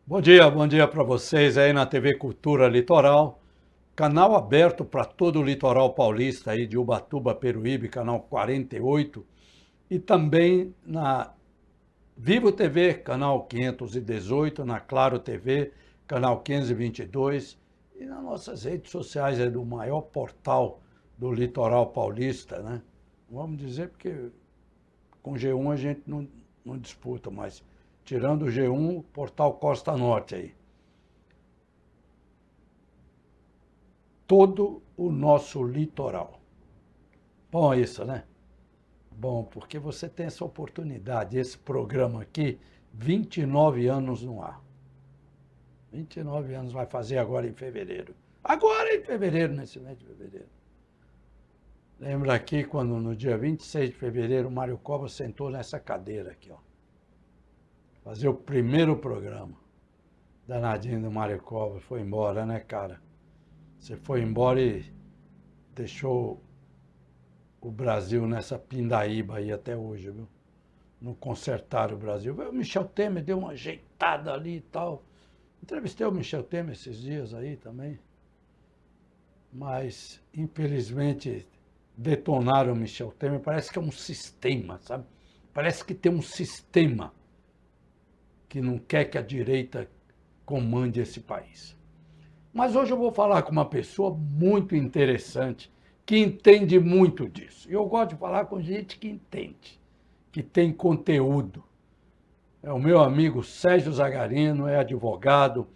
Bom dia para vocês aí na TV Cultura Litoral, canal aberto para todo o litoral paulista aí de Ubatuba, Peruíbe, canal 48, e também na Vivo TV, canal 518, na Claro TV, canal 522, e nas nossas redes sociais é do maior portal do litoral paulista, né? Vamos dizer porque com G1 a gente não disputa, mas tirando o G1, o portal Costa Norte aí. Todo o nosso litoral. Bom isso, né? Bom, porque você tem essa oportunidade, esse programa aqui, 29 anos no ar. 29 anos vai fazer agora em fevereiro. Agora em fevereiro, nesse mês de fevereiro. Lembra aqui quando no dia 26 de fevereiro o Mário Covas sentou nessa cadeira aqui, ó. Fazer o primeiro programa. Danadinho do Mário Covas, foi embora, né, cara? Você foi embora e deixou o Brasil nessa pindaíba aí até hoje, viu? Não consertaram o Brasil. O Michel Temer deu uma ajeitada ali e tal. Entrevistei o Michel Temer esses dias aí também. Mas, infelizmente, detonaram o Michel Temer. Parece que é um sistema, sabe? Parece que tem um sistema que não quer que a direita comande esse país. Mas hoje eu vou falar com uma pessoa muito interessante, que entende muito disso. E eu gosto de falar com gente que entende, que tem conteúdo. É o meu amigo Sérgio Zagarino, é advogado,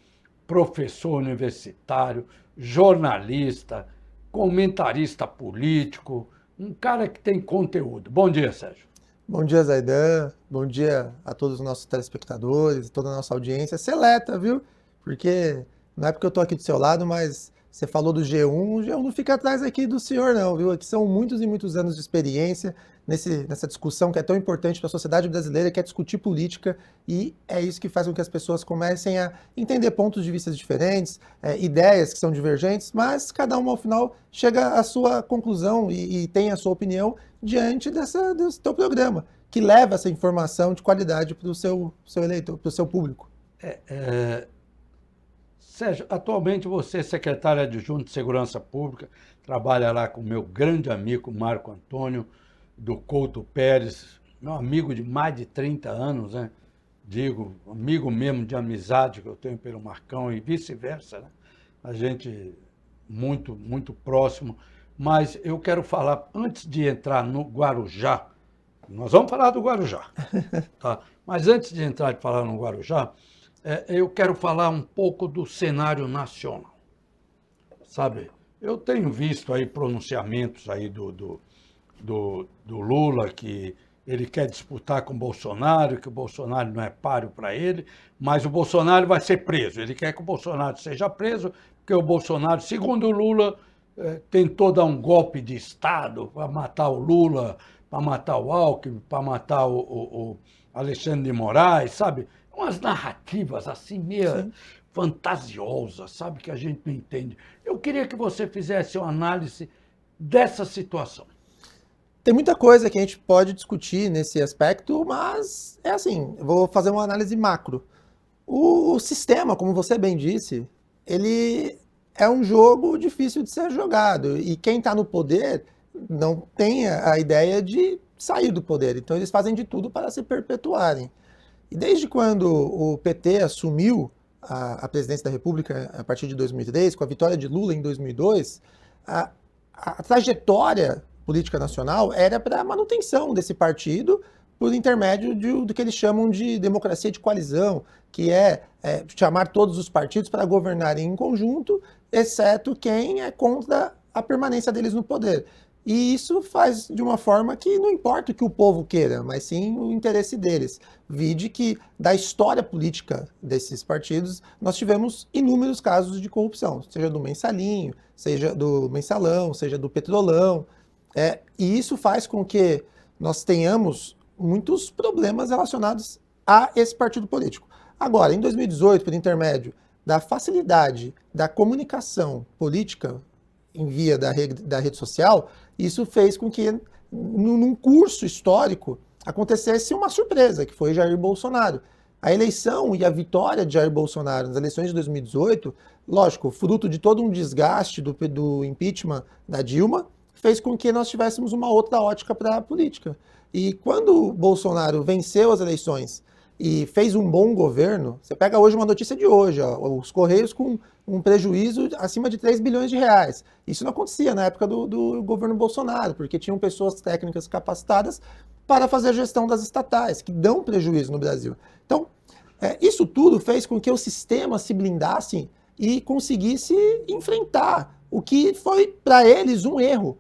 professor universitário, jornalista, comentarista político, um cara que tem conteúdo. Bom dia, Sérgio. Bom dia, Zaidan. Bom dia a todos os nossos telespectadores, toda a nossa audiência seleta, viu? Porque não é porque eu estou aqui do seu lado, mas você falou do G1, o G1 não fica atrás aqui do senhor não, viu? Aqui são muitos e muitos anos de experiência nessa discussão que é tão importante para a sociedade brasileira, que é discutir política, e é isso que faz com que as pessoas comecem a entender pontos de vista diferentes, ideias que são divergentes, mas cada uma ao final chega à sua conclusão e tem a sua opinião diante desse teu programa, que leva essa informação de qualidade para o seu eleitor, para o seu público. Sérgio, atualmente você é secretário adjunto de Segurança Pública, trabalha lá com o meu grande amigo Marco Antônio do Couto Pérez, meu amigo de mais de 30 anos, né? Digo, amigo mesmo de amizade que eu tenho pelo Marcão e vice-versa, né? A gente muito, muito próximo. Mas eu quero falar, antes de entrar no Guarujá, nós vamos falar do Guarujá, tá? Mas antes de entrar e falar no Guarujá, eu quero falar um pouco do cenário nacional, sabe? Eu tenho visto aí pronunciamentos aí do Lula, que ele quer disputar com o Bolsonaro, que o Bolsonaro não é páreo para ele, mas o Bolsonaro vai ser preso. Ele quer que o Bolsonaro seja preso, porque o Bolsonaro, segundo o Lula, tentou dar um golpe de Estado para matar o Lula, para matar o Alckmin, para matar o Alexandre de Moraes, sabe? Umas narrativas assim meio fantasiosas, sabe? Que a gente não entende. Eu queria que você fizesse uma análise dessa situação. Tem muita coisa que a gente pode discutir nesse aspecto, mas é assim, eu vou fazer uma análise macro. O sistema, como você bem disse, ele é um jogo difícil de ser jogado. E quem está no poder não tem a ideia de sair do poder. Então eles fazem de tudo para se perpetuarem. E desde quando o PT assumiu a presidência da República a partir de 2003, com a vitória de Lula em 2002, a trajetória política nacional era para a manutenção desse partido por intermédio do que eles chamam de democracia de coalizão, que é chamar todos os partidos para governarem em conjunto, exceto quem é contra a permanência deles no poder. E isso faz de uma forma que não importa o que o povo queira, mas sim o interesse deles. Vide que, da história política desses partidos, nós tivemos inúmeros casos de corrupção, seja do Mensalinho, seja do Mensalão, seja do Petrolão. E isso faz com que nós tenhamos muitos problemas relacionados a esse partido político. Agora, em 2018, por intermédio da facilidade da comunicação política em via da rede social, isso fez com que, num curso histórico, acontecesse uma surpresa, que foi Jair Bolsonaro. A eleição e a vitória de Jair Bolsonaro nas eleições de 2018, lógico, fruto de todo um desgaste do impeachment da Dilma, fez com que nós tivéssemos uma outra ótica para a política. E quando Bolsonaro venceu as eleições e fez um bom governo, você pega hoje uma notícia de hoje, ó, os Correios com um prejuízo acima de 3 bilhões de reais. Isso não acontecia na época do governo Bolsonaro, porque tinham pessoas técnicas capacitadas para fazer a gestão das estatais, que dão prejuízo no Brasil. Então, isso tudo fez com que o sistema se blindasse e conseguisse enfrentar o que foi para eles um erro.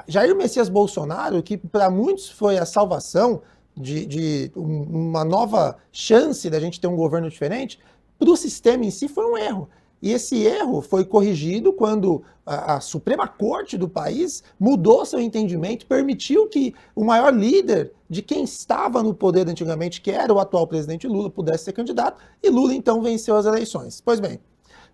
Jair Messias Bolsonaro, que para muitos foi a salvação de uma nova chance da gente ter um governo diferente, para o sistema em si foi um erro. E esse erro foi corrigido quando a Suprema Corte do país mudou seu entendimento, permitiu que o maior líder de quem estava no poder antigamente, que era o atual presidente Lula, pudesse ser candidato, e Lula então venceu as eleições. Pois bem,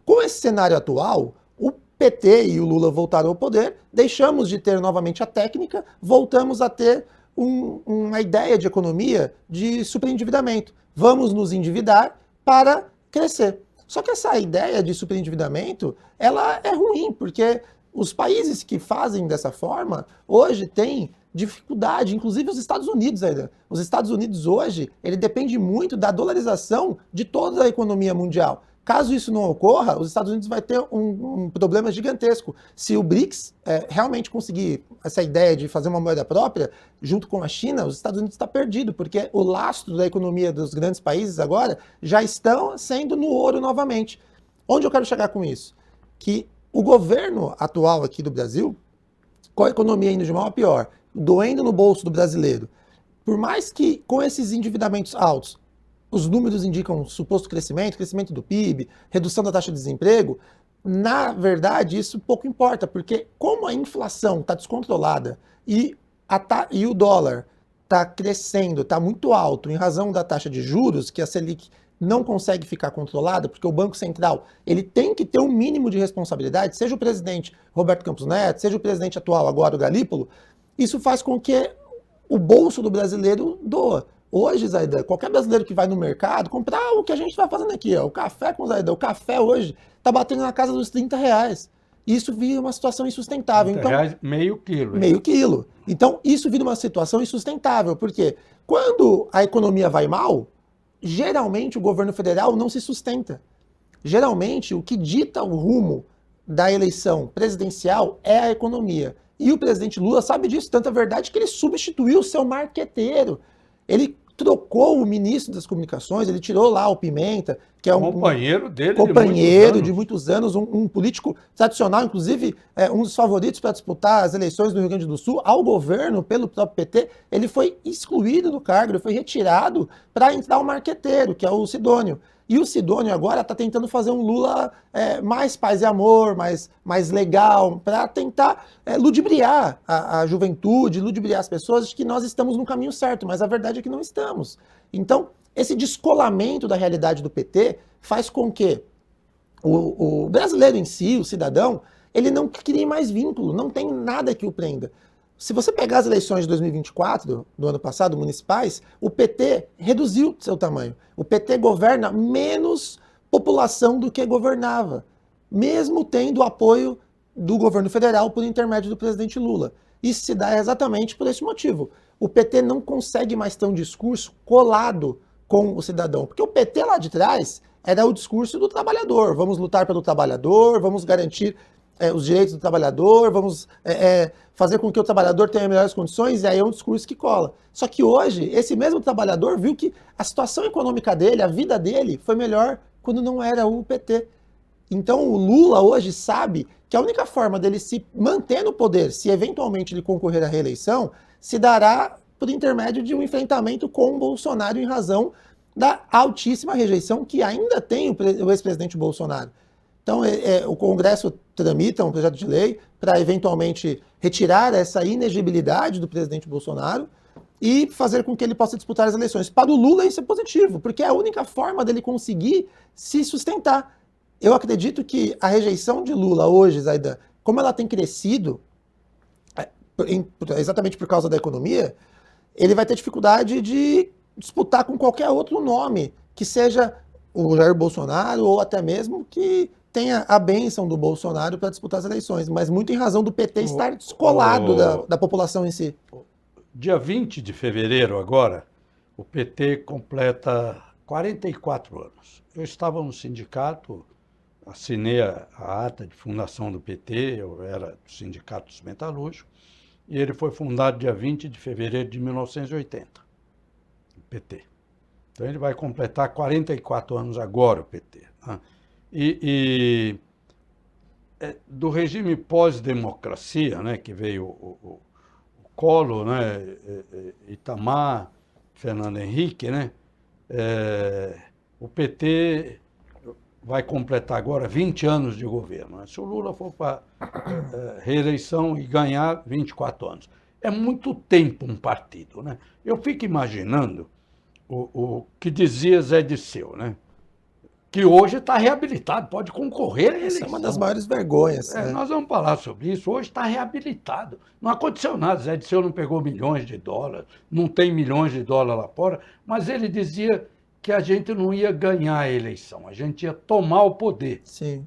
com esse cenário atual, o PT e o Lula voltaram ao poder, deixamos de ter novamente a técnica, voltamos a ter uma ideia de economia de superendividamento. Vamos nos endividar para crescer. Só que essa ideia de superendividamento, ela é ruim, porque os países que fazem dessa forma, hoje têm dificuldade, inclusive os Estados Unidos ainda. Os Estados Unidos hoje, ele depende muito da dolarização de toda a economia mundial. Caso isso não ocorra, os Estados Unidos vai ter um problema gigantesco. Se o BRICS realmente conseguir essa ideia de fazer uma moeda própria, junto com a China, os Estados Unidos está perdido, porque o lastro da economia dos grandes países agora já estão sendo no ouro novamente. Onde eu quero chegar com isso? Que o governo atual aqui do Brasil, com a economia indo de mal a pior, doendo no bolso do brasileiro, por mais que com esses endividamentos altos, os números indicam suposto crescimento do PIB, redução da taxa de desemprego, na verdade isso pouco importa, porque como a inflação está descontrolada e o dólar está crescendo, está muito alto em razão da taxa de juros, que a Selic não consegue ficar controlada, porque o Banco Central ele tem que ter um mínimo de responsabilidade, seja o presidente Roberto Campos Neto, seja o presidente atual agora o Galípolo, isso faz com que o bolso do brasileiro doa. Hoje, Zaidan, qualquer brasileiro que vai no mercado comprar o que a gente está fazendo aqui, ó, o café com o Zaidan, o café hoje está batendo na casa dos R$30. Isso vira uma situação insustentável. Então, reais, meio quilo. Meio quilo. Então, isso vira uma situação insustentável, porque quando a economia vai mal, geralmente o governo federal não se sustenta. Geralmente, o que dita o rumo da eleição presidencial é a economia. E o presidente Lula sabe disso, tanta verdade que ele substituiu o seu marqueteiro. Ele trocou o ministro das comunicações, ele tirou lá o Pimenta, que é companheiro dele de muitos anos, um político tradicional, inclusive um dos favoritos para disputar as eleições do Rio Grande do Sul, ao governo, pelo próprio PT, ele foi excluído do cargo, ele foi retirado para entrar o marqueteiro, que é o Sidônio. E o Sidônio agora está tentando fazer um Lula mais paz e amor, mais legal, para tentar ludibriar a juventude, ludibriar as pessoas de que nós estamos no caminho certo, mas a verdade é que não estamos. Então, esse descolamento da realidade do PT faz com que o brasileiro em si, o cidadão, ele não crie mais vínculo, não tem nada que o prenda. Se você pegar as eleições de 2024, do ano passado, municipais, o PT reduziu seu tamanho. O PT governa menos população do que governava, mesmo tendo o apoio do governo federal por intermédio do presidente Lula. Isso se dá exatamente por esse motivo. O PT não consegue mais ter um discurso colado com o cidadão, porque o PT lá de trás era o discurso do trabalhador. Vamos lutar pelo trabalhador, vamos garantir os direitos do trabalhador, vamos fazer com que o trabalhador tenha melhores condições, e aí é um discurso que cola. Só que hoje, esse mesmo trabalhador viu que a situação econômica dele, a vida dele, foi melhor quando não era o PT. Então o Lula hoje sabe que a única forma dele se manter no poder, se eventualmente ele concorrer à reeleição, se dará por intermédio de um enfrentamento com o Bolsonaro em razão da altíssima rejeição que ainda tem o ex-presidente Bolsonaro. Então, o Congresso tramita um projeto de lei para, eventualmente, retirar essa inegibilidade do presidente Bolsonaro e fazer com que ele possa disputar as eleições. Para o Lula, isso é positivo, porque é a única forma dele conseguir se sustentar. Eu acredito que a rejeição de Lula hoje, Zaidan, como ela tem crescido, exatamente por causa da economia, ele vai ter dificuldade de disputar com qualquer outro nome, que seja o Jair Bolsonaro ou até mesmo que tenha a bênção do Bolsonaro para disputar as eleições, mas muito em razão do PT estar descolado da população em si. Dia 20 de fevereiro agora, o PT completa 44 anos. Eu estava no sindicato, assinei a ata de fundação do PT, eu era do Sindicato dos Metalúrgicos, e ele foi fundado dia 20 de fevereiro de 1980, o PT. Então ele vai completar 44 anos agora, o PT. Né? Do regime pós-democracia, né, que veio o Collor, né, Itamar, Fernando Henrique, né, o PT vai completar agora 20 anos de governo. Né? Se o Lula for para reeleição e ganhar 24 anos. É muito tempo um partido. Né? Eu fico imaginando o que dizia Zé Disseu, né? Que hoje está reabilitado, pode concorrer à eleição. Essa é uma das maiores vergonhas. Né? Nós vamos falar sobre isso. Hoje está reabilitado. Não aconteceu nada. Zé Disseu não pegou milhões de dólares, não tem milhões de dólares lá fora, mas ele dizia que a gente não ia ganhar a eleição, a gente ia tomar o poder. Sim.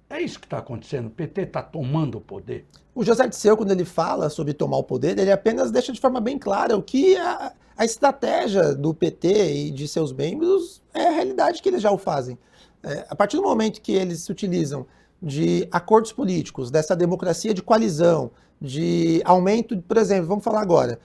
É isso que está acontecendo. O PT está tomando o poder. O José Disseu, quando ele fala sobre tomar o poder, ele apenas deixa de forma bem clara o que a estratégia do PT e de seus membros é a realidade que eles já o fazem. A partir do momento que eles se utilizam de acordos políticos, dessa democracia de coalizão, de aumento, por exemplo, vamos falar agora,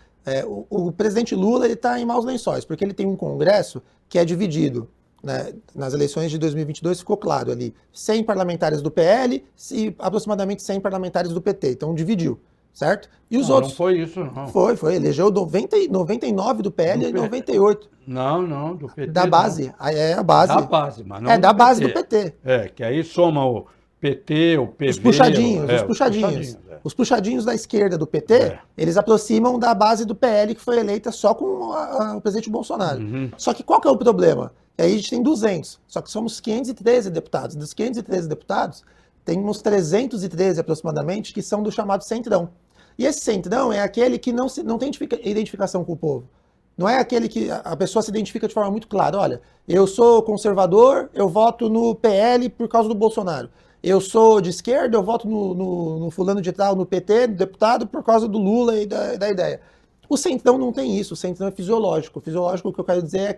o presidente Lula está em maus lençóis, porque ele tem um Congresso que é dividido. Né? Nas eleições de 2022 ficou claro ali, 100 parlamentares do PL e aproximadamente 100 parlamentares do PT, então dividiu, certo? E os outros... Não foi isso, não. Foi, elegeu 99 do PL e 98. Não, do PT da base, não. É a base. Da base, mas não da do base PT. do PT. Que aí soma o PT, o PV... Os puxadinhos. Os puxadinhos da esquerda do PT, eles aproximam da base do PL, que foi eleita só com o presidente Bolsonaro. Uhum. Só que qual que é o problema? E aí a gente tem 200, só que somos 513 deputados. Dos 513 deputados, temos 313 aproximadamente que são do chamado Centrão. E esse Centrão é aquele que não tem identificação com o povo. Não é aquele que a pessoa se identifica de forma muito clara. Olha, eu sou conservador, eu voto no PL por causa do Bolsonaro. Eu sou de esquerda, eu voto no fulano de tal, no PT, no deputado, por causa do Lula e da ideia. O Centrão não tem isso, o Centrão é fisiológico. O fisiológico, o que eu quero dizer,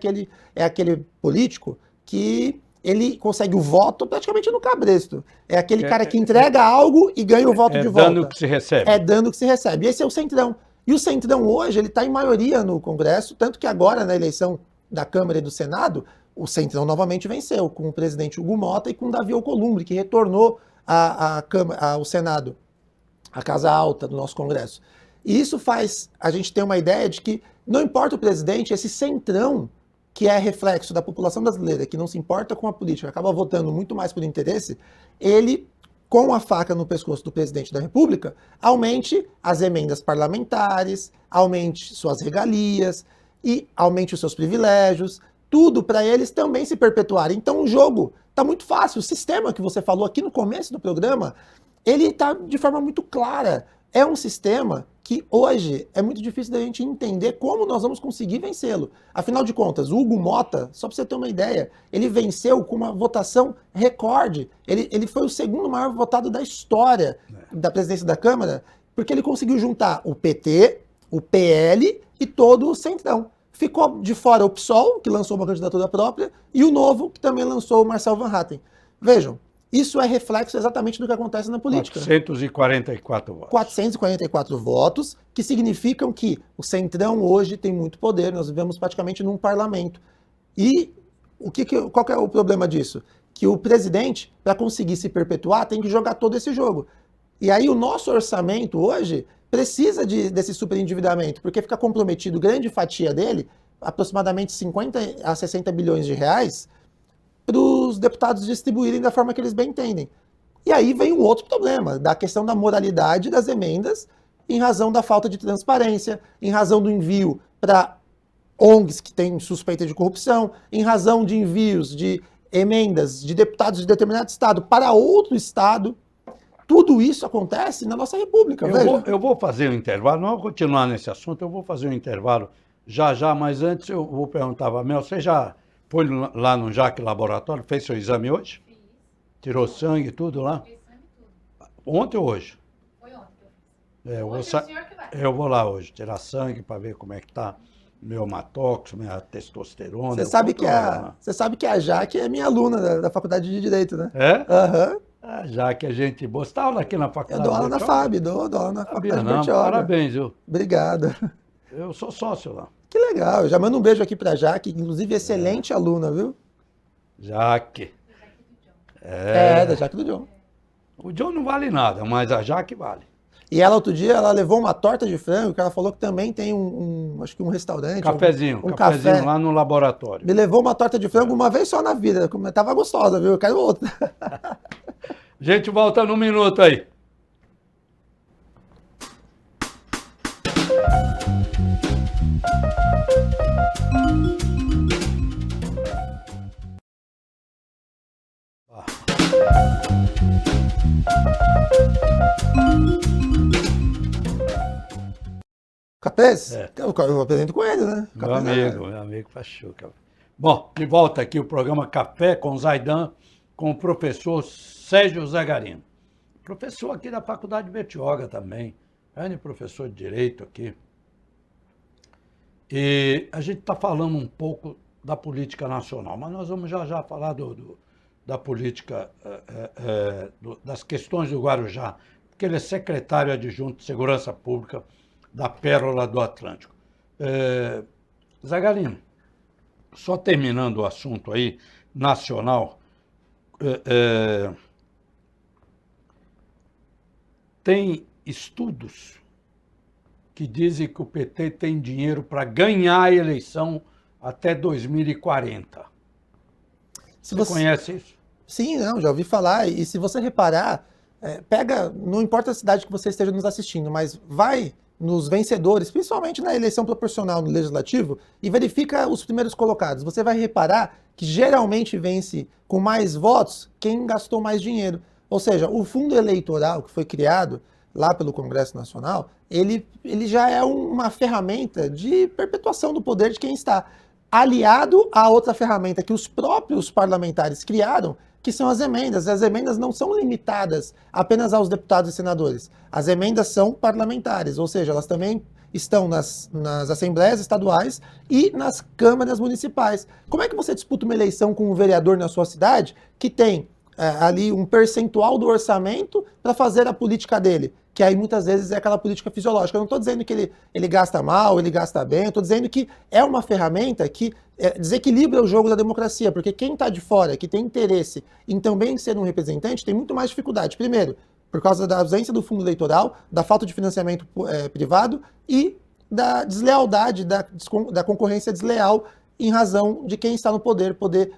é aquele político que ele consegue o voto praticamente no cabresto. É aquele cara que entrega algo e ganha o voto de volta. É dando que se recebe. É dando que se recebe. Esse é o Centrão. E o Centrão hoje, ele está em maioria no Congresso, tanto que agora, na eleição da Câmara e do Senado, o Centrão novamente venceu, com o presidente Hugo Mota e com o Davi Alcolumbre, que retornou ao Senado, a Casa Alta do nosso Congresso. E isso faz a gente ter uma ideia de que, não importa o presidente, esse Centrão, que é reflexo da população brasileira, que não se importa com a política, acaba votando muito mais por interesse, ele, com a faca no pescoço do presidente da República, aumente as emendas parlamentares, aumente suas regalias e aumente os seus privilégios, tudo para eles também se perpetuarem. Então o jogo está muito fácil. O sistema que você falou aqui no começo do programa, ele está de forma muito clara. É um sistema que hoje é muito difícil da gente entender como nós vamos conseguir vencê-lo. Afinal de contas, o Hugo Mota, só para você ter uma ideia, ele venceu com uma votação recorde. Ele foi o segundo maior votado da história da presidência da Câmara, porque ele conseguiu juntar o PT, o PL e todo o Centrão. Ficou de fora o PSOL, que lançou uma candidatura própria, e o Novo, que também lançou o Marcel Van Hatten. Vejam, isso é reflexo exatamente do que acontece na política. 444 votos. 444 votos, que significam que o Centrão hoje tem muito poder, nós vivemos praticamente num parlamento. E qual que é o problema disso? Que o presidente, para conseguir se perpetuar, tem que jogar todo esse jogo. E aí o nosso orçamento hoje precisa desse superendividamento, porque fica comprometido grande fatia dele, aproximadamente 50 a 60 bilhões de reais, para os deputados distribuírem da forma que eles bem entendem. E aí vem um outro problema, da questão da moralidade das emendas, em razão da falta de transparência, em razão do envio para ONGs que têm suspeita de corrupção, em razão de envios de emendas de deputados de determinado estado para outro estado. tudo isso acontece na nossa república, veja. Eu vou fazer um intervalo, não vou continuar nesse assunto, eu vou fazer um intervalo já, mas antes eu vou perguntar para a Mel, você já foi lá no JAC Laboratório, fez seu exame hoje? Fiz. Tirou sangue e tudo lá? Fiz sangue e tudo. Ontem ou hoje? Foi ontem que eu fiz. Eu vou, Hoje é o senhor que vai. eu vou lá hoje tirar sangue para ver como é que tá meu hematócrito, minha testosterona. Você eu sabe, controlo, você sabe que a Jaque é minha aluna da Faculdade de Direito, né? né? É? Aham. Ah, já que a gente boa. Você tá aula aqui na Eu faculdade? dou aula na Bertioga? FAB, dou aula na Sabia Faculdade não, Bertioga. parabéns, viu? Obrigado. Eu sou sócio lá. Que legal. Eu já mando um beijo aqui pra Jaque, inclusive excelente aluna, viu? Jaque. Da Jaque do John. O John não vale nada, mas a Jaque vale. E ela, outro dia, ela levou uma torta de frango, que ela falou que também tem acho que um restaurante. Cafezinho, um cafezinho café. lá no laboratório. Me levou uma torta de frango uma vez só na vida. Tava gostosa, viu? Eu quero outra. A gente volta num minuto aí. Capês? É. Eu apresento com ele, né? Capês Meu amigo Pachuca. Bom, de volta aqui o programa Café com Zaidan, com o professor Sérgio Zagarino. Professor aqui da Faculdade de Bertioga também. Grande professor de Direito aqui. E a gente está falando um pouco da política nacional, mas nós vamos já falar da política, das questões do Guarujá, porque ele é secretário adjunto de Segurança Pública da Pérola do Atlântico. Zagarino, só terminando o assunto aí, nacional, tem estudos que dizem que o PT tem dinheiro para ganhar a eleição até 2040. Você conhece isso? Sim, não, já ouvi falar. E se você reparar, não importa a cidade que você esteja nos assistindo, mas vai nos vencedores, principalmente na eleição proporcional no Legislativo, e verifica os primeiros colocados. Você vai reparar que geralmente vence com mais votos quem gastou mais dinheiro. Ou seja, o fundo eleitoral que foi criado lá pelo Congresso Nacional, ele já é uma ferramenta de perpetuação do poder de quem está, aliado a outra ferramenta que os próprios parlamentares criaram, que são as emendas. As emendas não são limitadas apenas aos deputados e senadores. As emendas são parlamentares, ou seja, elas também estão nas assembleias estaduais e nas câmaras municipais. Como é que você disputa uma eleição com um vereador na sua cidade que tem ali um percentual do orçamento para fazer a política dele? Que aí muitas vezes é aquela política fisiológica. Eu não estou dizendo que ele gasta mal, ele gasta bem, eu estou dizendo que é uma ferramenta que desequilibra o jogo da democracia, porque quem está de fora, que tem interesse em também ser um representante, tem muito mais dificuldade. Primeiro, por causa da ausência do fundo eleitoral, da falta de financiamento privado e da deslealdade, da concorrência desleal em razão de quem está no poder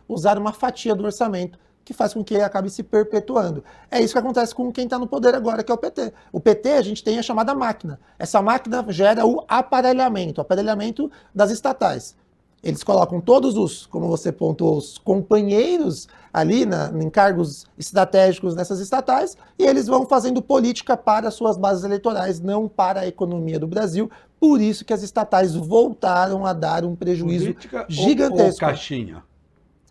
usar uma fatia do orçamento que faz com que ele acabe se perpetuando. É isso que acontece com quem está no poder agora, que é o PT. O PT, a gente tem a chamada máquina. Essa máquina gera o aparelhamento das estatais. Eles colocam todos os, como você pontuou, os companheiros ali em cargos estratégicos nessas estatais, e eles vão fazendo política para as suas bases eleitorais, não para a economia do Brasil. Por isso que as estatais voltaram a dar um prejuízo Política gigantesco. Ou caixinha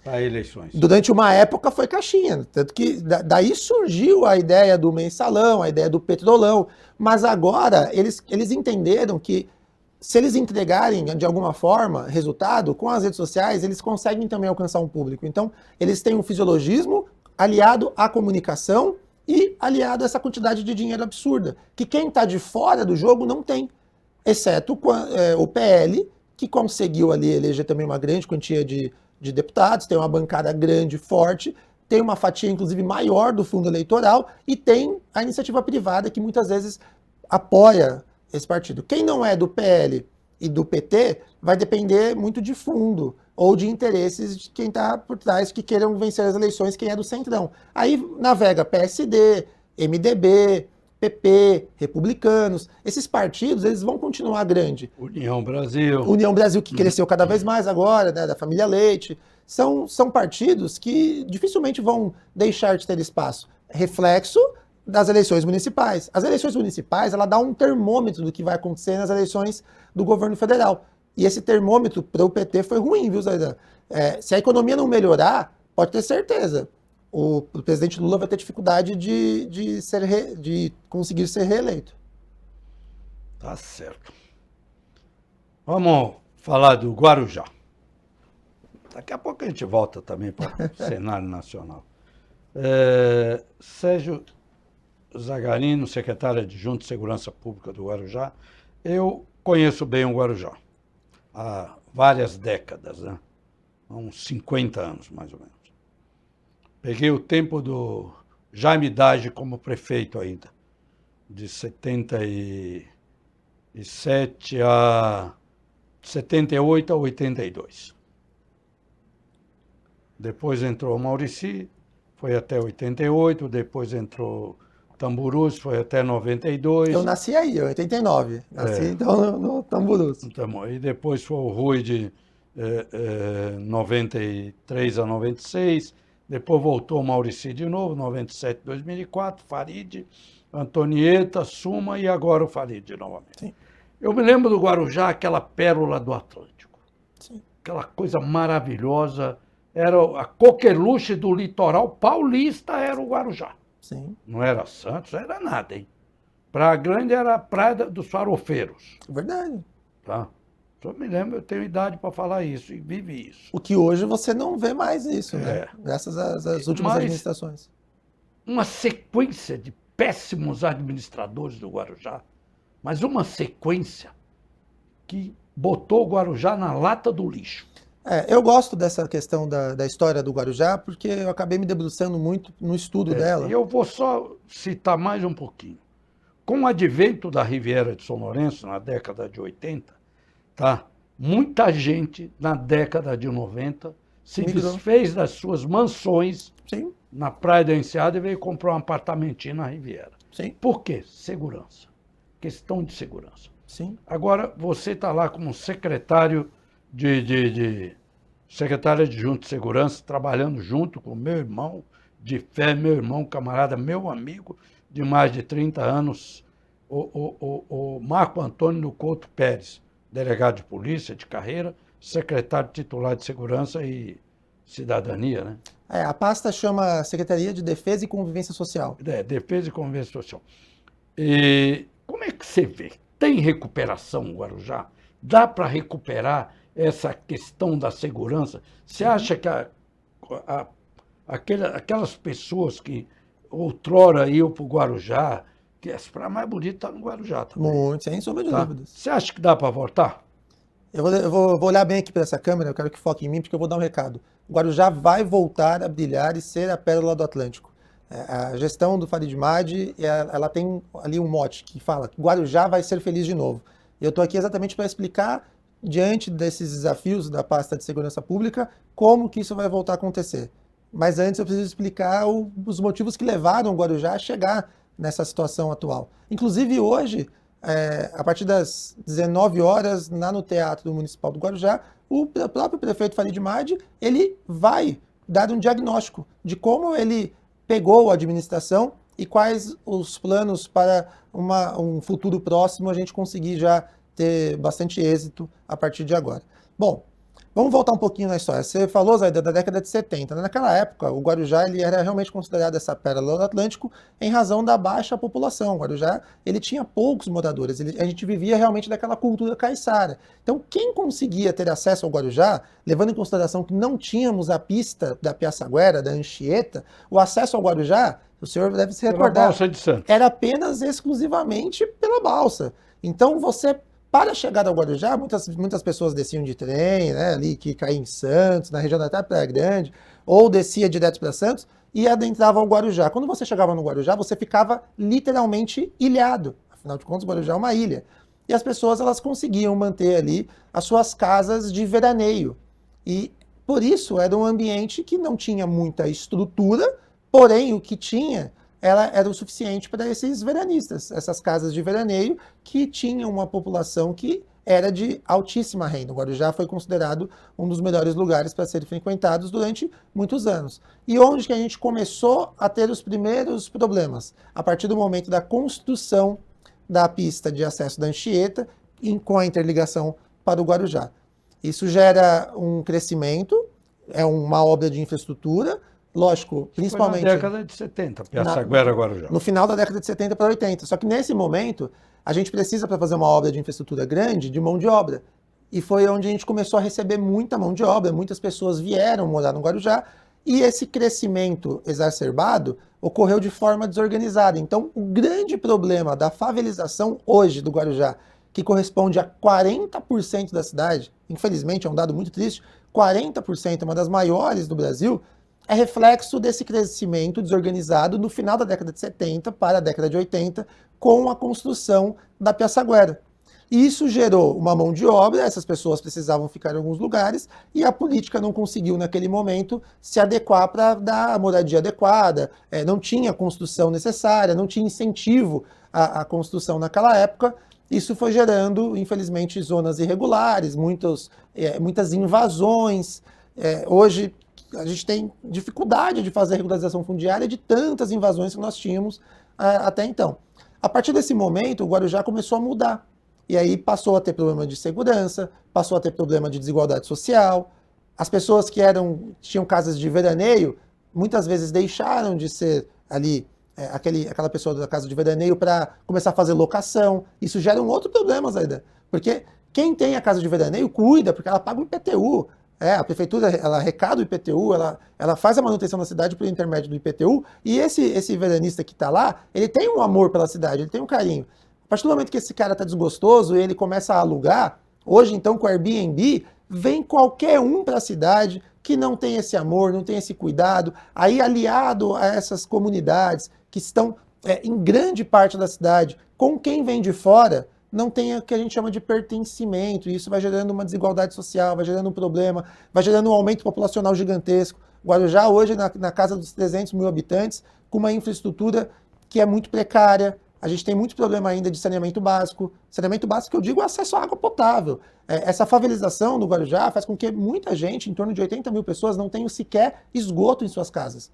para eleições? Durante uma época foi caixinha, tanto que daí surgiu a ideia do mensalão, a ideia do petrolão, mas agora eles entenderam que se eles entregarem de alguma forma resultado com as redes sociais, eles conseguem também alcançar um público. Então, eles têm um fisiologismo aliado à comunicação e aliado a essa quantidade de dinheiro absurda, que quem está de fora do jogo não tem, exceto o PL, que conseguiu ali eleger também uma grande quantia de deputados, tem uma bancada grande, forte, tem uma fatia, inclusive, maior do fundo eleitoral e tem a iniciativa privada que muitas vezes apoia esse partido. Quem não é do PL e do PT vai depender muito de fundo ou de interesses de quem está por trás que queiram vencer as eleições, quem é do centrão. Aí navega PSD, MDB, PP, republicanos. Esses partidos, eles vão continuar grande. União Brasil. União Brasil, que cresceu cada vez mais agora, né, da família Leite. São partidos que dificilmente vão deixar de ter espaço. Reflexo das eleições municipais. As eleições municipais, ela dá um termômetro do que vai acontecer nas eleições do governo federal. E esse termômetro para o PT foi ruim, viu, Zaidan? Se a economia não melhorar, pode ter certeza, o presidente Lula vai ter dificuldade de conseguir ser reeleito. Tá certo. Vamos falar do Guarujá. Daqui a pouco a gente volta também para o cenário nacional. Sérgio Zagarino, secretário adjunto de Segurança Pública do Guarujá. Eu conheço bem o Guarujá há várias décadas, né? Há uns 50 anos, mais ou menos. Peguei o tempo do Jaime Dage como prefeito ainda, de 78 a 82. Depois entrou o Maurici, foi até 88, depois entrou Tamburus, foi até 92. Eu nasci aí, em 89. Nasci então no Tamburus. E depois foi o Rui de 93 a 96, depois voltou o Maurici de novo, 97, 2004, Farid, Antonieta, Suma e agora o Farid novamente. Sim. Eu me lembro do Guarujá, aquela pérola do Atlântico. Sim. Aquela coisa maravilhosa. Era a coqueluche do litoral paulista, era o Guarujá. Sim. Não era Santos, era nada, hein? Praia Grande era a praia dos farofeiros. Verdade. Tá? Só me lembro, eu tenho idade para falar isso e vive isso. O que hoje você não vê mais isso, né? Graças às últimas administrações. Uma sequência de péssimos administradores do Guarujá, mas uma sequência que botou o Guarujá na lata do lixo. Eu gosto dessa questão da história do Guarujá, porque eu acabei me debruçando muito no estudo dela. E eu vou só citar mais um pouquinho. Com o advento da Riviera de São Lourenço, na década de 80, tá? Muita gente, na década de 90, se desfez das suas mansões Sim. na Praia da Enseada e veio comprar um apartamentinho na Riviera. Sim. Por quê? Segurança. Questão de segurança. Sim. Agora, você está lá como secretário secretário adjunto de segurança, trabalhando junto com meu irmão de fé, meu irmão, camarada, meu amigo de mais de 30 anos, o Marco Antônio Couto Pérez, delegado de polícia de carreira, secretário titular de segurança e cidadania, né? A pasta chama Secretaria de Defesa e Convivência Social. Defesa e Convivência Social. E como é que você vê? Tem recuperação no Guarujá? Dá para recuperar essa questão da segurança? Você acha que aquelas pessoas que outrora iam para o Guarujá, que as praias mais bonitas estão no Guarujá também. Muito, sem sombra de dúvidas. Você acha que dá para voltar? Eu vou olhar bem aqui para essa câmera, eu quero que foque em mim, porque eu vou dar um recado. O Guarujá vai voltar a brilhar e ser a pérola do Atlântico. A gestão do Farid Madi, ela tem ali um mote que fala que Guarujá vai ser feliz de novo. Eu estou aqui exatamente para explicar, diante desses desafios da pasta de segurança pública, como que isso vai voltar a acontecer. Mas antes eu preciso explicar os motivos que levaram o Guarujá a chegar nessa situação atual. Inclusive hoje, a partir das 19 horas, no Teatro Municipal do Guarujá, o próprio prefeito Farid Madi, ele vai dar um diagnóstico de como ele pegou a administração e quais os planos para um futuro próximo a gente conseguir já ter bastante êxito a partir de agora. Bom, vamos voltar um pouquinho na história. Você falou, Zé, da década de 70. Naquela época, o Guarujá ele era realmente considerado essa pérola do Atlântico em razão da baixa população. O Guarujá ele tinha poucos moradores. A gente vivia realmente daquela cultura caiçara. Então, quem conseguia ter acesso ao Guarujá, levando em consideração que não tínhamos a pista da Piaçaguera, da Anchieta, o acesso ao Guarujá, o senhor deve se recordar, Balsa de Santos. Era apenas exclusivamente pela balsa. Então, para chegar ao Guarujá, muitas pessoas desciam de trem, né, ali que caía em Santos, na região da Praia Grande, ou descia direto para Santos e adentrava ao Guarujá. Quando você chegava no Guarujá, você ficava literalmente ilhado. Afinal de contas, o Guarujá é uma ilha. E as pessoas elas conseguiam manter ali as suas casas de veraneio. E por isso era um ambiente que não tinha muita estrutura, porém o que tinha ela era o suficiente para esses veranistas, essas casas de veraneio que tinham uma população que era de altíssima renda. O Guarujá foi considerado um dos melhores lugares para serem frequentados durante muitos anos. E onde que a gente começou a ter os primeiros problemas? A partir do momento da construção da pista de acesso da Anchieta com a interligação para o Guarujá. Isso gera um crescimento, é uma obra de infraestrutura, lógico, principalmente... Foi na década de 70, Piaçaguera-Guarujá. No final da década de 70 para 80. Só que nesse momento, a gente precisa, para fazer uma obra de infraestrutura grande, de mão de obra. E foi onde a gente começou a receber muita mão de obra, muitas pessoas vieram morar no Guarujá, e esse crescimento exacerbado ocorreu de forma desorganizada. Então, o grande problema da favelização hoje do Guarujá, que corresponde a 40% da cidade, infelizmente é um dado muito triste, 40%, uma das maiores do Brasil, é reflexo desse crescimento desorganizado no final da década de 70 para a década de 80, com a construção da Piaçaguera. E isso gerou uma mão de obra, essas pessoas precisavam ficar em alguns lugares, e a política não conseguiu, naquele momento, se adequar para dar a moradia adequada, não tinha construção necessária, não tinha incentivo à construção naquela época. Isso foi gerando, infelizmente, zonas irregulares, muitas invasões. Hoje, a gente tem dificuldade de fazer a regularização fundiária de tantas invasões que nós tínhamos até então. A partir desse momento, o Guarujá começou a mudar. E aí passou a ter problema de segurança, passou a ter problema de desigualdade social. As pessoas que tinham casas de veraneio, muitas vezes deixaram de ser ali aquela pessoa da casa de veraneio para começar a fazer locação. Isso gera um outro problema, Zaidan. Porque quem tem a casa de veraneio cuida, porque ela paga o IPTU. A prefeitura, ela arrecada o IPTU, ela faz a manutenção da cidade por intermédio do IPTU, e esse veranista que está lá, ele tem um amor pela cidade, ele tem um carinho. A partir do momento que esse cara está desgostoso e ele começa a alugar, hoje então com o Airbnb, vem qualquer um para a cidade que não tem esse amor, não tem esse cuidado, aí aliado a essas comunidades que estão em grande parte da cidade, com quem vem de fora, não tem o que a gente chama de pertencimento, e isso vai gerando uma desigualdade social, vai gerando um problema, vai gerando um aumento populacional gigantesco. Guarujá hoje na casa dos 300 mil habitantes, com uma infraestrutura que é muito precária. A gente tem muito problema ainda de saneamento básico. Saneamento básico que eu digo é acesso à água potável. Essa favelização no Guarujá faz com que muita gente, em torno de 80 mil pessoas, não tenham sequer esgoto em suas casas.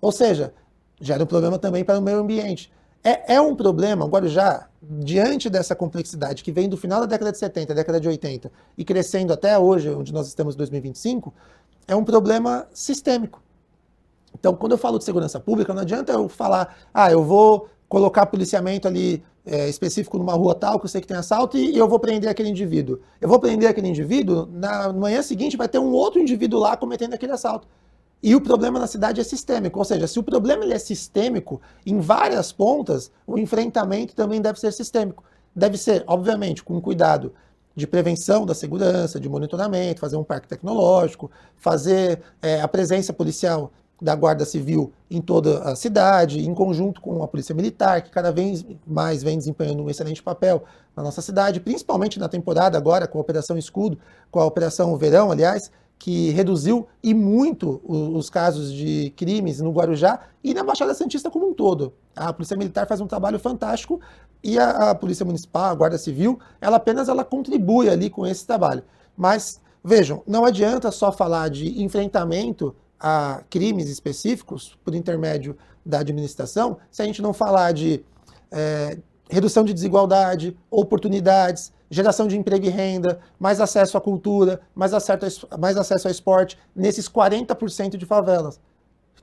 Ou seja, gera um problema também para o meio ambiente. É um problema, o Guarujá, diante dessa complexidade que vem do final da década de 70, década de 80 e crescendo até hoje, onde nós estamos em 2025, é um problema sistêmico. Então, quando eu falo de segurança pública, não adianta eu falar, eu vou colocar policiamento ali específico numa rua tal, que eu sei que tem assalto, e eu vou prender aquele indivíduo. Eu vou prender aquele indivíduo, na manhã seguinte vai ter um outro indivíduo lá cometendo aquele assalto. E o problema na cidade é sistêmico, ou seja, se o problema ele é sistêmico, em várias pontas, o enfrentamento também deve ser sistêmico. Deve ser, obviamente, com cuidado de prevenção da segurança, de monitoramento, fazer um parque tecnológico, fazer a presença policial da Guarda Civil em toda a cidade, em conjunto com a Polícia Militar, que cada vez mais vem desempenhando um excelente papel na nossa cidade, principalmente na temporada agora, com a Operação Escudo, com a Operação Verão, aliás, que reduziu e muito os casos de crimes no Guarujá e na Baixada Santista como um todo. A Polícia Militar faz um trabalho fantástico e a Polícia Municipal, a Guarda Civil, ela contribui ali com esse trabalho. Mas, vejam, não adianta só falar de enfrentamento a crimes específicos por intermédio da administração se a gente não falar de redução de desigualdade, oportunidades, geração de emprego e renda, mais acesso à cultura, mais acesso ao esporte, nesses 40% de favelas.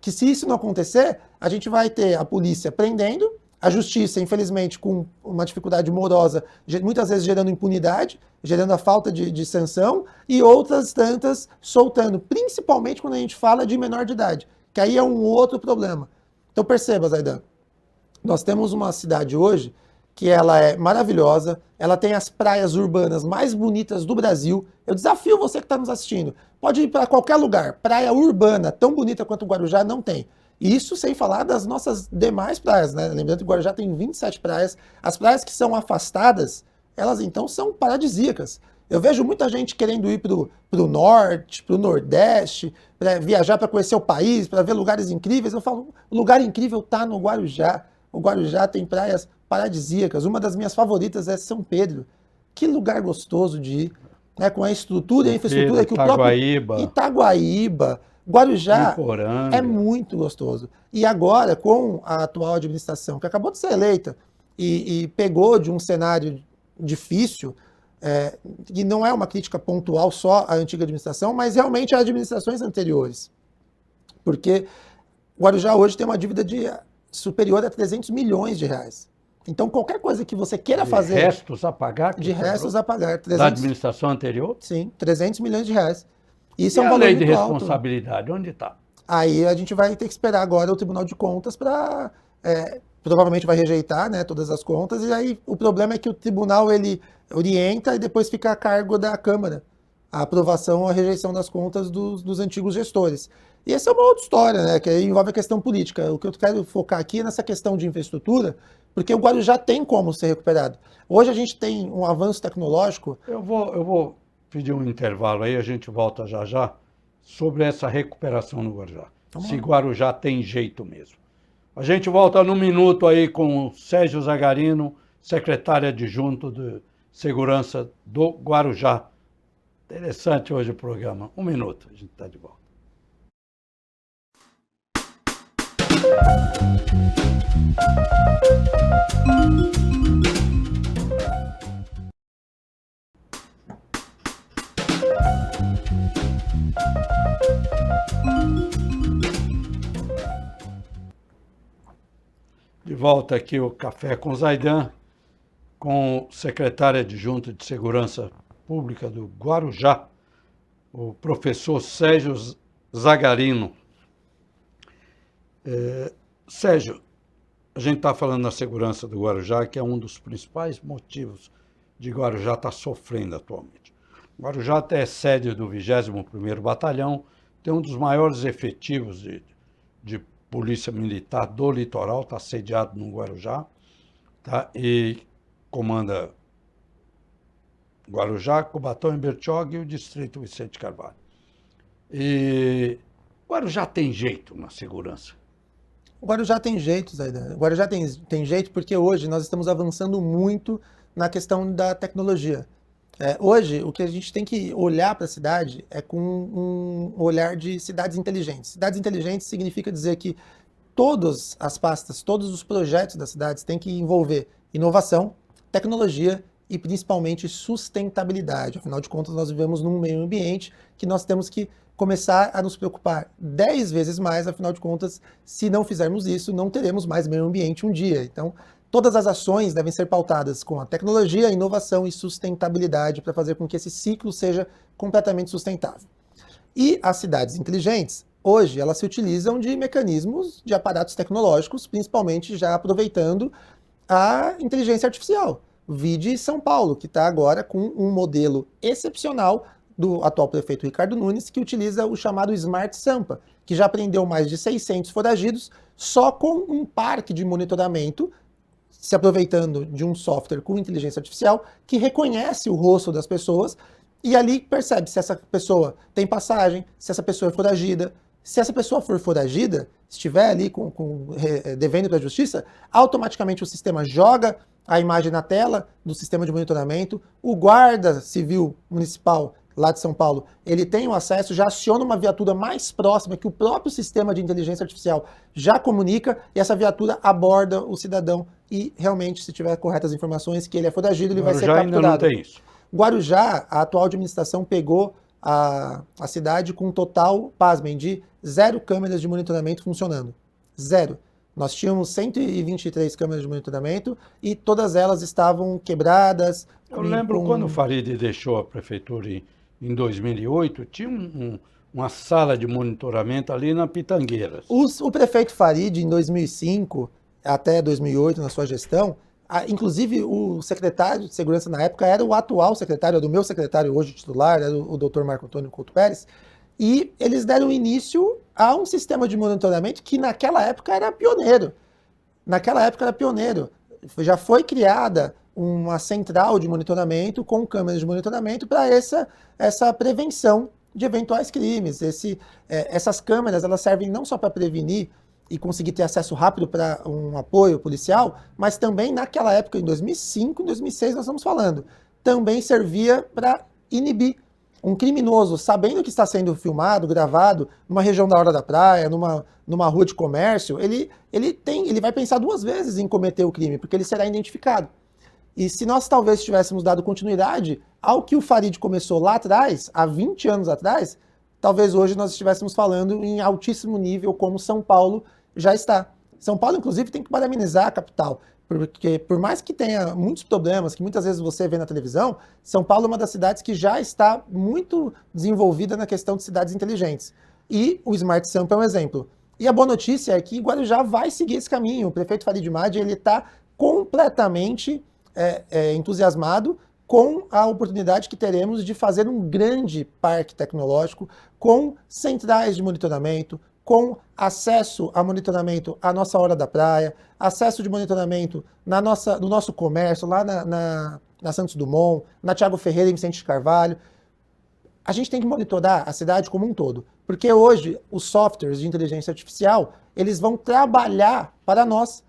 Que se isso não acontecer, a gente vai ter a polícia prendendo, a justiça, infelizmente, com uma dificuldade morosa, muitas vezes gerando impunidade, gerando a falta de sanção, e outras tantas soltando, principalmente quando a gente fala de menor de idade, que aí é um outro problema. Então perceba, Zaidan, nós temos uma cidade hoje que ela é maravilhosa, ela tem as praias urbanas mais bonitas do Brasil. Eu desafio você que está nos assistindo, pode ir para qualquer lugar, praia urbana tão bonita quanto o Guarujá não tem. Isso sem falar das nossas demais praias, né? Lembrando que o Guarujá tem 27 praias, as praias que são afastadas, elas então são paradisíacas. Eu vejo muita gente querendo ir para o norte, para o nordeste, para viajar para conhecer o país, para ver lugares incríveis. Eu falo, o lugar incrível está no Guarujá. O Guarujá tem praias paradisíacas. Uma das minhas favoritas é São Pedro, que lugar gostoso de ir, né? Com a estrutura e a infraestrutura que o Itaguaíba, próprio Itaguaíba, Guarujá Iporanga. é muito gostoso. E agora, com a atual administração, que acabou de ser eleita e pegou de um cenário difícil, que não é uma crítica pontual só à antiga administração, mas realmente às administrações anteriores. Porque Guarujá hoje tem uma dívida superior a 300 milhões de reais. Então, qualquer coisa que você queira fazer... Restos a pagar? De restos a pagar. 300, da administração anterior? Sim, 300 milhões de reais. Isso E é um a valor lei de muito alto. responsabilidade, onde está? Aí a gente vai ter que esperar agora o Tribunal de Contas para... provavelmente vai rejeitar, né, todas as contas, e aí o problema é que o tribunal ele orienta e depois fica a cargo da Câmara a aprovação ou a rejeição das contas dos antigos gestores. E essa é uma outra história, né, que aí envolve a questão política. O que eu quero focar aqui é nessa questão de infraestrutura, porque o Guarujá tem como ser recuperado. Hoje a gente tem um avanço tecnológico. Eu vou pedir um intervalo aí, a gente volta já já sobre essa recuperação no Guarujá. Se Guarujá tem jeito mesmo. A gente volta num minuto aí com o Sérgio Zagarino, secretário adjunto de Segurança do Guarujá. Interessante hoje o programa. Um minuto, a gente está de volta. De volta aqui o Café com Zaidan, com o secretário adjunto de Segurança Pública do Guarujá, o professor Sérgio Zagarino. Sérgio, a gente está falando da segurança do Guarujá, que é um dos principais motivos de Guarujá estar sofrendo atualmente. Guarujá até é sede do 21º Batalhão, tem um dos maiores efetivos de Polícia Militar do litoral, está sediado no Guarujá, tá? E comanda Guarujá, Cubatão e Bertioga e o Distrito Vicente Carvalho. E Guarujá tem jeito na segurança? O Guarujá tem jeito, Zaidan. O Guarujá tem jeito porque hoje nós estamos avançando muito na questão da tecnologia. Hoje, o que a gente tem que olhar para a cidade é com um olhar de cidades inteligentes. Cidades inteligentes significa dizer que todas as pastas, todos os projetos das cidades têm que envolver inovação, tecnologia e principalmente sustentabilidade. Afinal de contas, nós vivemos num meio ambiente que nós temos que começar a nos preocupar 10 vezes mais. Afinal de contas, se não fizermos isso, não teremos mais meio ambiente um dia. Então, todas as ações devem ser pautadas com a tecnologia, a inovação e sustentabilidade para fazer com que esse ciclo seja completamente sustentável. E as cidades inteligentes, hoje, elas se utilizam de mecanismos, de aparatos tecnológicos, principalmente já aproveitando a inteligência artificial. Vide São Paulo, que está agora com um modelo excepcional do atual prefeito Ricardo Nunes, que utiliza o chamado Smart Sampa, que já prendeu mais de 600 foragidos só com um parque de monitoramento, se aproveitando de um software com inteligência artificial que reconhece o rosto das pessoas e ali percebe se essa pessoa tem passagem, se essa pessoa é foragida. Se essa pessoa for foragida, estiver ali devendo para a justiça, automaticamente o sistema joga a imagem na tela do sistema de monitoramento, o guarda civil municipal lá de São Paulo, ele tem o acesso, já aciona uma viatura mais próxima que o próprio sistema de inteligência artificial já comunica e essa viatura aborda o cidadão e realmente, se tiver corretas informações que ele é foragido, ele vai ser capturado. Ainda não tem isso. Guarujá, a atual administração pegou a cidade com um total, pasmem, de 0 câmeras de monitoramento funcionando. 0. Nós tínhamos 123 câmeras de monitoramento e todas elas estavam quebradas. Eu lembro quando o Farid deixou a prefeitura em 2008, tinha uma sala de monitoramento ali na Pitangueiras. O prefeito Farid, em 2005 até 2008, na sua gestão, inclusive o secretário de segurança na época era o atual secretário, era o meu secretário hoje titular, era o Dr. Marco Antônio Couto Pérez, e eles deram início a um sistema de monitoramento que naquela época era pioneiro. Já foi criada uma central de monitoramento com câmeras de monitoramento para essa prevenção de eventuais crimes. Essas câmeras elas servem não só para prevenir e conseguir ter acesso rápido para um apoio policial, mas também naquela época, em 2005, 2006, nós estamos falando, também servia para inibir um criminoso, sabendo que está sendo filmado, gravado, numa região da hora da praia, numa rua de comércio, ele vai pensar 2 vezes em cometer o crime, porque ele será identificado. E se nós talvez tivéssemos dado continuidade ao que o Farid começou lá atrás, há 20 anos atrás, talvez hoje nós estivéssemos falando em altíssimo nível, como São Paulo já está. São Paulo, inclusive, tem que parabenizar a capital, porque por mais que tenha muitos problemas, que muitas vezes você vê na televisão, São Paulo é uma das cidades que já está muito desenvolvida na questão de cidades inteligentes. E o Smart Sampa é um exemplo. E a boa notícia é que Guarujá vai seguir esse caminho. O prefeito Farid Madi, ele está completamente entusiasmado com a oportunidade que teremos de fazer um grande parque tecnológico com centrais de monitoramento, com acesso a monitoramento à nossa hora da praia, acesso de monitoramento no nosso comércio, lá na Santos Dumont, na Thiago Ferreira, em Vicente Carvalho. A gente tem que monitorar a cidade como um todo, porque hoje os softwares de inteligência artificial, eles vão trabalhar para nós.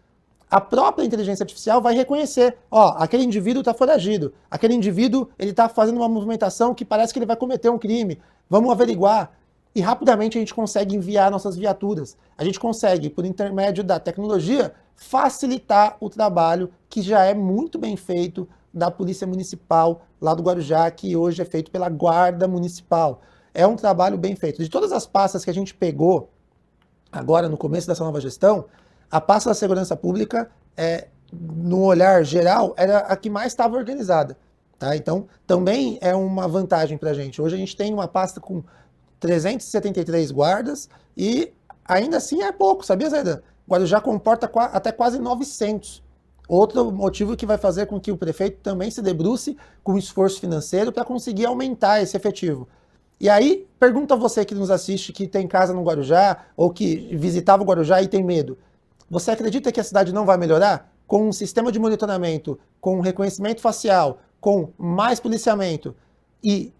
A própria inteligência artificial vai reconhecer, aquele indivíduo está foragido, aquele indivíduo ele está fazendo uma movimentação que parece que ele vai cometer um crime, vamos averiguar. E rapidamente a gente consegue enviar nossas viaturas. A gente consegue, por intermédio da tecnologia, facilitar o trabalho que já é muito bem feito da Polícia Municipal lá do Guarujá, que hoje é feito pela Guarda Municipal. É um trabalho bem feito. De todas as pastas que a gente pegou agora no começo dessa nova gestão, a pasta da segurança pública, no olhar geral, era a que mais estava organizada. Tá? Então, também é uma vantagem para a gente. Hoje a gente tem uma pasta com 373 guardas e ainda assim é pouco, sabia, Zaidan? Guarujá comporta até quase 900. Outro motivo que vai fazer com que o prefeito também se debruce com esforço financeiro para conseguir aumentar esse efetivo. E aí, pergunta a você que nos assiste, que tem casa no Guarujá ou que visitava o Guarujá e tem medo. Você acredita que a cidade não vai melhorar? Com um sistema de monitoramento, com reconhecimento facial, com mais policiamento e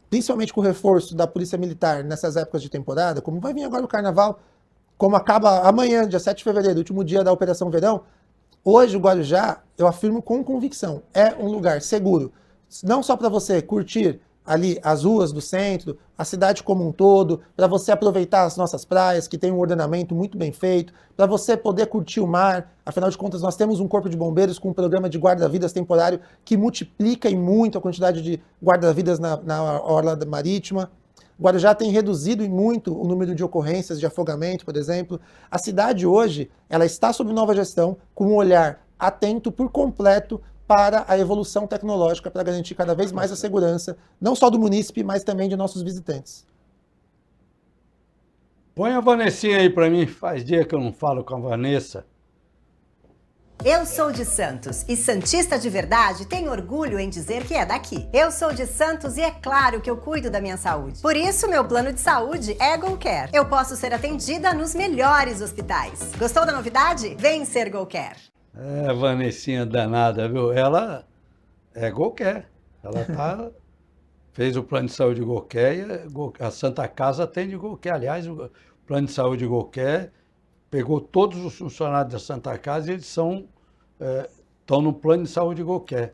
principalmente com o reforço da Polícia Militar nessas épocas de temporada, como vai vir agora o Carnaval, como acaba amanhã, dia 7 de fevereiro, último dia da Operação Verão, hoje o Guarujá, eu afirmo com convicção, é um lugar seguro, não só para você curtir ali as ruas do centro, a cidade como um todo, para você aproveitar as nossas praias, que tem um ordenamento muito bem feito, para você poder curtir o mar. Afinal de contas, nós temos um corpo de bombeiros com um programa de guarda-vidas temporário que multiplica em muito a quantidade de guarda-vidas na orla marítima. Guarujá tem reduzido em muito o número de ocorrências de afogamento, por exemplo. A cidade hoje, ela está sob nova gestão, com um olhar atento por completo para a evolução tecnológica, para garantir cada vez mais a segurança, não só do munícipe, mas também de nossos visitantes. Põe a Vanessinha aí para mim, faz dia que eu não falo com a Vanessa. Eu sou de Santos e santista de verdade tem orgulho em dizer que é daqui. Eu sou de Santos e é claro que eu cuido da minha saúde. Por isso, meu plano de saúde é GoCare. Eu posso ser atendida nos melhores hospitais. Gostou da novidade? Vem ser GoCare. Vanessinha danada, viu? Ela é GoCare. Ela fez o plano de saúde GoCare e a Santa Casa atende GoCare. Aliás, o plano de saúde GoCare pegou todos os funcionários da Santa Casa e eles estão no plano de saúde GoCare.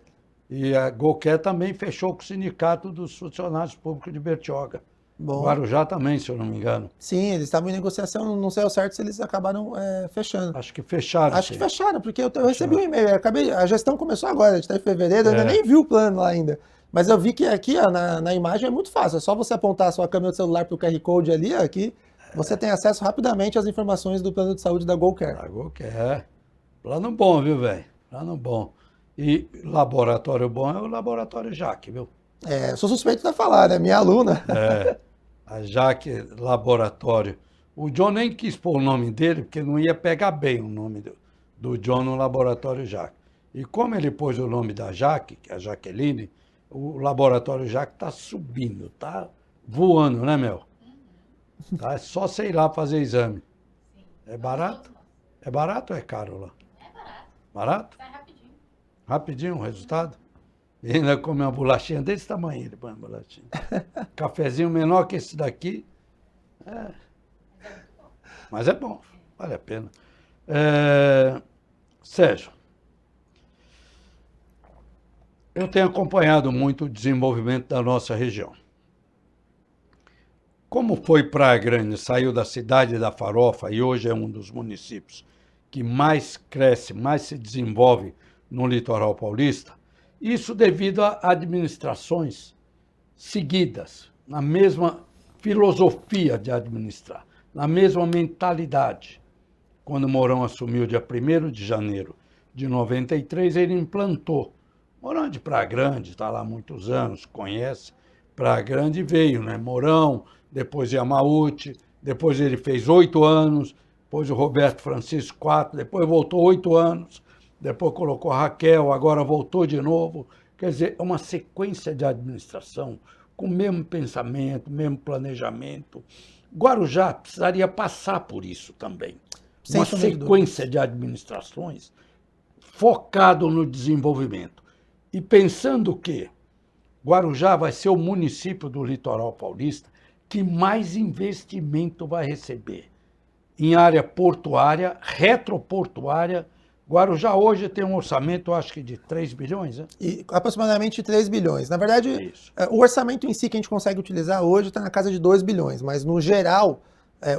E a GoCare também fechou com o sindicato dos funcionários públicos de Bertioga. Bom. Guarujá também, se eu não me engano. Sim, eles estavam em negociação, não sei ao certo se eles acabaram fechando. Acho que fecharam. Acho que fecharam, porque eu recebi um e-mail, a gestão começou agora, a gente está em fevereiro, eu ainda nem vi o plano lá ainda. Mas eu vi que aqui, ó, na imagem é muito fácil, é só você apontar a sua câmera do celular para o QR Code ali, ó, aqui, você tem acesso rapidamente às informações do plano de saúde da GoCare. Da GoCare. Plano bom, viu, velho? Plano bom. E laboratório bom é o Laboratório Jaque, viu? Eu sou suspeito de falar, né? Minha aluna. A Jaque Laboratório. O John nem quis pôr o nome dele, porque não ia pegar bem o nome do John no Laboratório Jaque. E como ele pôs o nome da Jaque, que é a Jaqueline, o Laboratório Jaque está subindo, está voando, né, Mel? Tá, é só sei lá fazer exame. Sim. É barato? É barato ou é caro lá? É barato. Barato? Sai rapidinho. Rapidinho o resultado? E ainda come uma bolachinha desse tamanho, ele põe uma bolachinha. Cafezinho menor que esse daqui. Mas é bom, vale a pena. Sérgio, Eu tenho acompanhado muito o desenvolvimento da nossa região. Como foi Praia Grande, saiu da cidade da farofa e hoje é um dos municípios que mais cresce, mais se desenvolve no litoral paulista, isso devido a administrações seguidas, na mesma filosofia de administrar, na mesma mentalidade. Quando Mourão assumiu dia 1º de janeiro de 93, ele implantou. Mourão de Praia Grande, está lá há muitos anos, conhece. Praia Grande veio, né? Mourão, depois Yamauchi, depois ele fez 8 anos, depois o Roberto Francisco 4, depois voltou 8 anos, depois colocou a Raquel, agora voltou de novo. Quer dizer, é uma sequência de administração com o mesmo pensamento, mesmo planejamento. Guarujá precisaria passar por isso também. Uma sequência de administrações focado no desenvolvimento. E pensando que Guarujá vai ser o município do litoral paulista que mais investimento vai receber em área portuária, retroportuária. Guarujá hoje tem um orçamento, acho que de 3 bilhões, né? E aproximadamente 3 bilhões. Na verdade, o orçamento em si que a gente consegue utilizar hoje está na casa de 2 bilhões, mas no geral,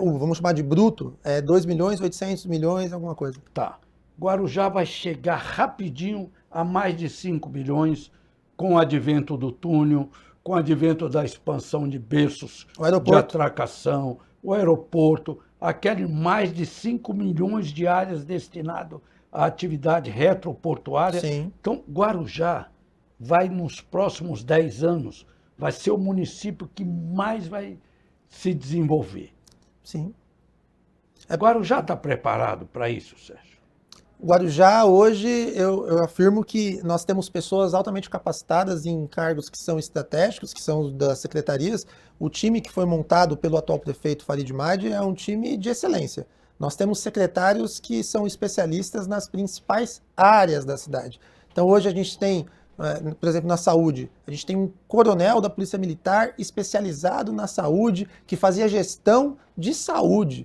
vamos chamar de bruto, é 2 milhões, 800 milhões, alguma coisa. Tá. Guarujá vai chegar rapidinho a mais de 5 bilhões com o advento do túnel, com o advento da expansão de berços de atracação, o aeroporto, aquele mais de 5 milhões de áreas destinado à atividade retroportuária. Sim. Então, Guarujá vai, nos próximos 10 anos, vai ser o município que mais vai se desenvolver. Sim. Guarujá está preparado para isso, Sérgio? Guarujá, hoje, eu afirmo que nós temos pessoas altamente capacitadas em cargos que são estratégicos, que são das secretarias. O time que foi montado pelo atual prefeito Farid Madi é um time de excelência. Nós temos secretários que são especialistas nas principais áreas da cidade. Então, hoje a gente tem, por exemplo, na saúde, a gente tem um coronel da Polícia Militar especializado na saúde, que fazia gestão de saúde.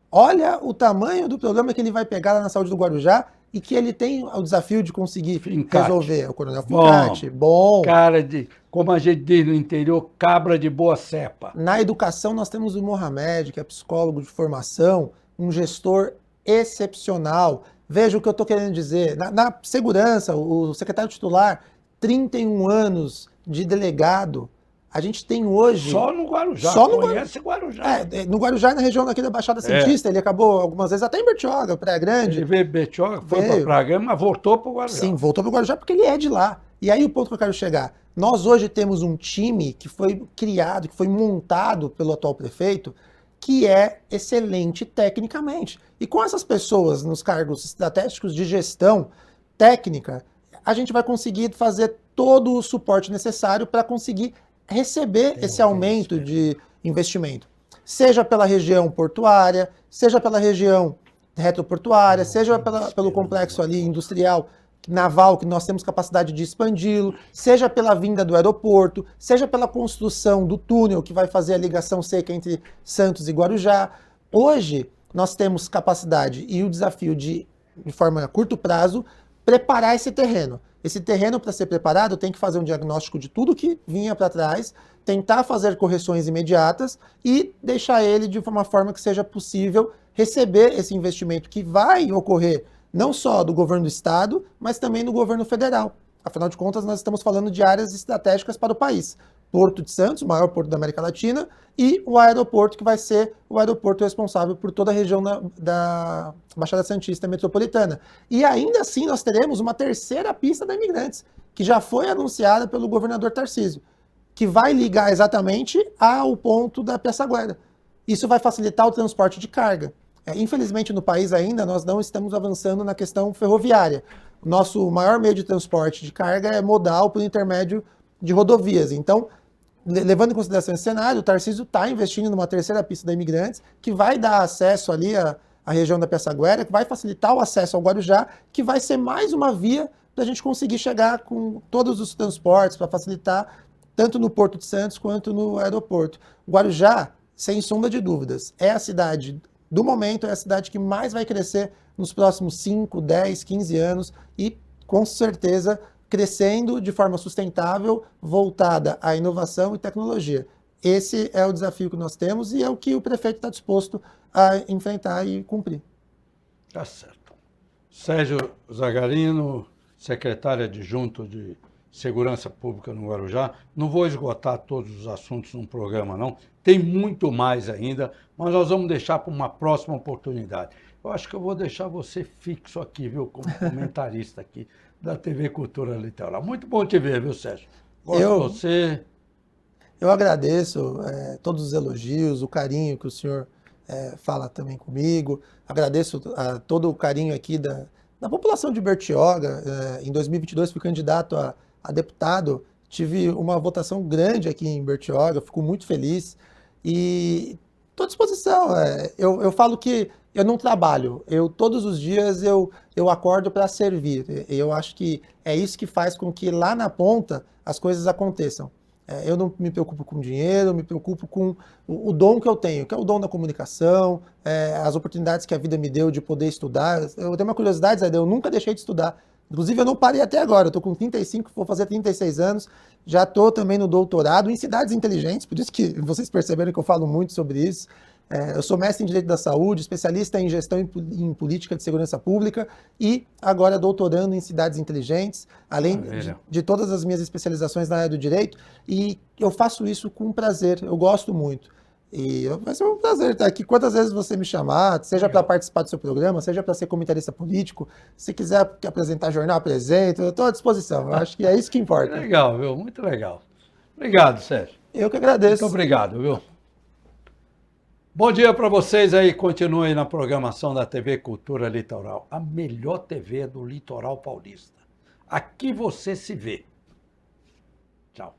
Olha o tamanho do problema que ele vai pegar lá na saúde do Guarujá e que ele tem o desafio de conseguir resolver. O Coronel Fincati, bom. Cara de, como a gente diz no interior, cabra de boa cepa. Na educação nós temos o Mohamed, que é psicólogo de formação, um gestor excepcional. Veja o que eu estou querendo dizer. Na segurança, o secretário titular, 31 anos de delegado. A gente tem hoje... Só no Guarujá, conhece Guarujá. No Guarujá, na região daqui da Baixada Santista, ele acabou algumas vezes até em Bertioga, Praia Grande. Ele veio em Bertioga, foi para Praia Grande, mas voltou para o Guarujá. Sim, voltou para o Guarujá porque ele é de lá. E aí o ponto que eu quero chegar, nós hoje temos um time que foi criado, que foi montado pelo atual prefeito, que é excelente tecnicamente. E com essas pessoas nos cargos estratégicos de gestão técnica, a gente vai conseguir fazer todo o suporte necessário para conseguir receber esse aumento de investimento, seja pela região portuária, seja pela região retroportuária, seja pelo complexo ali industrial, naval, que nós temos capacidade de expandi-lo, seja pela vinda do aeroporto, seja pela construção do túnel que vai fazer a ligação seca entre Santos e Guarujá. Hoje, nós temos capacidade e o desafio de forma a curto prazo, preparar esse terreno. Esse terreno, para ser preparado, tem que fazer um diagnóstico de tudo que vinha para trás, tentar fazer correções imediatas e deixar ele de uma forma que seja possível receber esse investimento que vai ocorrer não só do governo do estado, mas também do governo federal. Afinal de contas, nós estamos falando de áreas estratégicas para o país. Porto de Santos, o maior porto da América Latina, e o aeroporto, que vai ser o aeroporto responsável por toda a região da Baixada Santista metropolitana. E ainda assim nós teremos uma terceira pista da Imigrantes, que já foi anunciada pelo governador Tarcísio, que vai ligar exatamente ao ponto da Piaçaguera. Isso vai facilitar o transporte de carga. Infelizmente no país ainda nós não estamos avançando na questão ferroviária. O nosso maior meio de transporte de carga é modal por intermédio de rodovias. Então, levando em consideração esse cenário, o Tarcísio está investindo numa terceira pista da Imigrantes, que vai dar acesso ali à região da Piaçaguera, que vai facilitar o acesso ao Guarujá, que vai ser mais uma via para a gente conseguir chegar com todos os transportes, para facilitar tanto no Porto de Santos quanto no aeroporto. Guarujá, sem sombra de dúvidas, é a cidade do momento, é a cidade que mais vai crescer nos próximos 5, 10, 15 anos e, com certeza, crescendo de forma sustentável, voltada à inovação e tecnologia. Esse é o desafio que nós temos e é o que o prefeito está disposto a enfrentar e cumprir. Tá certo. Sérgio Zagarino, secretário adjunto de Segurança Pública no Guarujá. Não vou esgotar todos os assuntos num programa, não. Tem muito mais ainda, mas nós vamos deixar para uma próxima oportunidade. Eu acho que eu vou deixar você fixo aqui, viu, como comentarista aqui da TV Cultura Litoral. Muito bom te ver, viu, Sérgio? Gosto de você. Eu agradeço todos os elogios, o carinho que o senhor fala também comigo. Agradeço todo o carinho aqui da população de Bertioga. Em 2022 fui candidato a deputado, tive uma votação grande aqui em Bertioga, fico muito feliz e estou à disposição. Eu falo que eu não trabalho, todos os dias eu acordo para servir. Eu acho que é isso que faz com que lá na ponta as coisas aconteçam. Eu não me preocupo com dinheiro, me preocupo com o dom que eu tenho, que é o dom da comunicação, as oportunidades que a vida me deu de poder estudar. Eu tenho uma curiosidade, Zé, eu nunca deixei de estudar. Inclusive, eu não parei até agora. Eu estou com 35, vou fazer 36 anos. Já estou também no doutorado em cidades inteligentes, por isso que vocês perceberam que eu falo muito sobre isso. Eu sou mestre em Direito da Saúde, especialista em Gestão em Política de Segurança Pública e agora doutorando em Cidades Inteligentes, além de todas as minhas especializações na área do Direito. E eu faço isso com prazer, eu gosto muito. E vai ser um prazer estar aqui. Quantas vezes você me chamar, seja para participar do seu programa, seja para ser comentarista político, se quiser apresentar jornal, apresento, eu estou à disposição. Eu acho que é isso que importa. Legal, viu? Muito legal. Obrigado, Sérgio. Eu que agradeço. Muito obrigado, viu? Bom dia para vocês aí. Continuem na programação da TV Cultura Litoral, a melhor TV do Litoral Paulista. Aqui você se vê. Tchau.